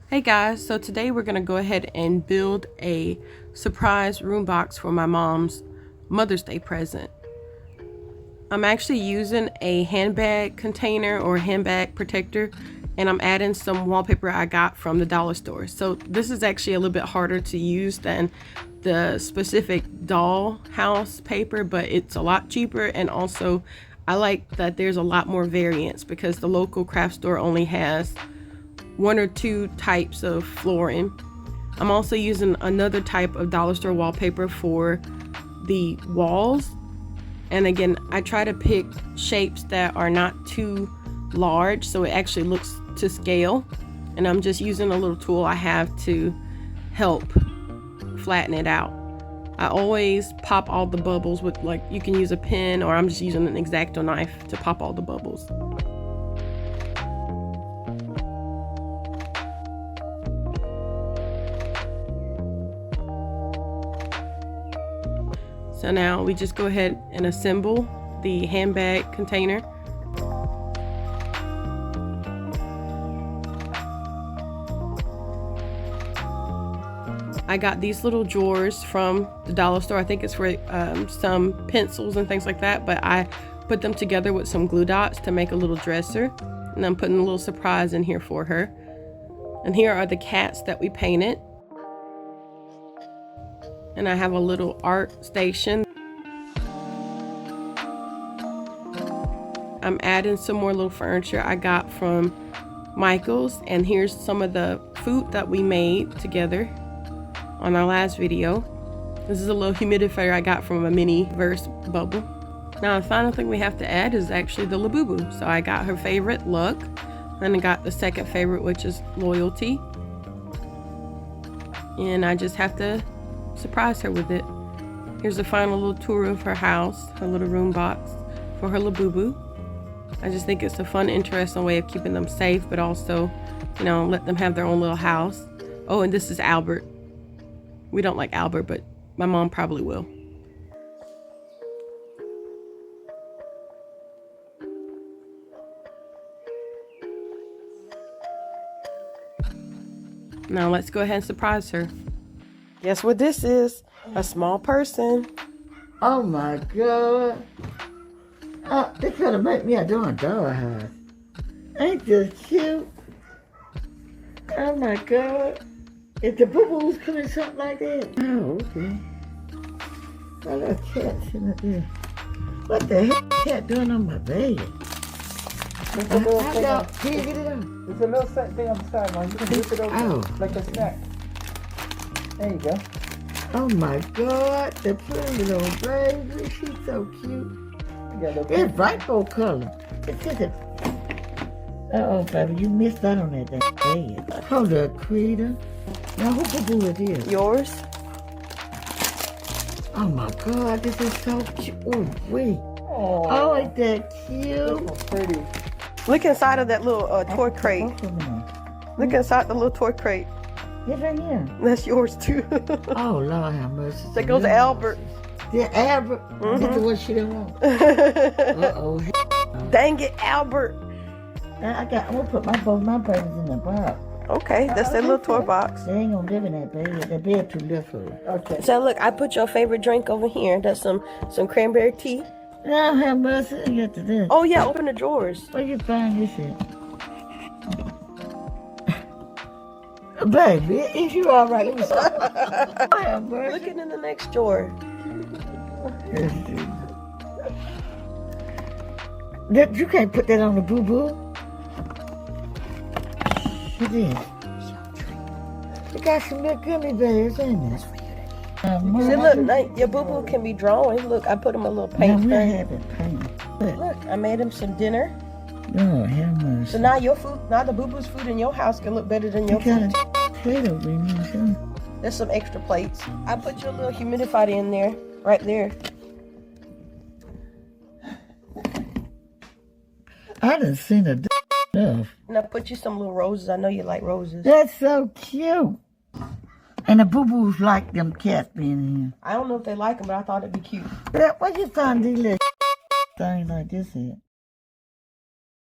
Hey guys, so today we're going to go ahead and build a surprise room box for my mom's Mother's Day present. I'm actually using a handbag container or handbag protector, and I'm adding some wallpaper I got from the dollar store. So this is actually a little bit harder to use than the specific doll house paper, but it's a lot cheaper, and also I like that there's a lot more variants because the local craft store only has one or two types of flooring. I'm also using another type of dollar store wallpaper for the walls. And again, I try to pick shapes that are not too large so it actually looks to scale. And I'm just using a little tool I have to help flatten it out. I always pop all the bubbles with, like, you can use a pen, or I'm just using an X-Acto knife to pop all the bubbles. So now we just go ahead and assemble the handbag container. I got these little drawers from the dollar store. I think it's for some pencils and things like that, but I put them together with some glue dots to make a little dresser. And I'm putting a little surprise in here for her. And here are the cats that we painted. And I have a little art station. I'm adding some more little furniture I got from Michael's, and here's some of the food that we made together on our last video. This is a little humidifier I got from a mini verse bubble. Now the final thing we have to add is actually the Labubu. So I got her favorite, Luck, and I got the second favorite, which is Loyalty. And I just have to surprise her with it. Here's a final little tour of her house, her little room box for her Labubu. I just think it's a fun, interesting way of keeping them safe, but also, you know, let them have their own little house. Oh, and this is Albert. We don't like Albert, but my mom probably will. Now let's go ahead and surprise her. Guess what this is? A small person. Oh my God. They could have made me a doing dollhouse. Ain't this cute? Oh my God. If the boo-boos come in something like that. Oh, okay. I got cats in there. What the heck is cat doing on my bed? It's a little thing. Can you get it out? It's a little set thing on the side, man. You can lift it over like a snack. There you go. Oh my God, the pretty little baby. She's so cute. It's rainbow color. It's just a... Uh-oh, baby, you missed out on that bed. Hold up, Creeder. Now, who boo-boo it is? Yours? Oh my God, this is so cute. Oh, wait. Oh, ain't that cute? That's pretty. Look inside of that little toy crate. Look inside the little toy crate. It's right here. That's yours too. Oh, Lord have mercy. That goes to Albert. Yeah, Albert. That's the one she didn't want. Uh-oh. Dang it, Albert. I'm gonna put both my babies in the box. Okay, that's that little toy box. They ain't gonna live in that bed. That bed too little for her. Okay. So look, I put your favorite drink over here. That's some cranberry tea. Lord have mercy. You got to do. Oh yeah, open the drawers. Where you find this at? Baby, is you all right? Looking in the next drawer. You can't put that on the boo-boo. What is? You got some little gummy bears, ain't it? See, look, now your boo-boo can be drawing. Look, I put him a little paint No, we thing. haven't painted. Look, I made him some dinner. Oh, have mercy. So now your food, now the boo-boo's food in your house can look better than your You got food. a plate over in here, too. There's some extra plates. I put your little humidifier in there, right there. I done seen a stuff. And I put you some little roses. I know you like roses. That's so cute. And the boo-boos like them cats being in here. I don't know if they like them, but I thought it'd be cute. Where you find these little things like this at?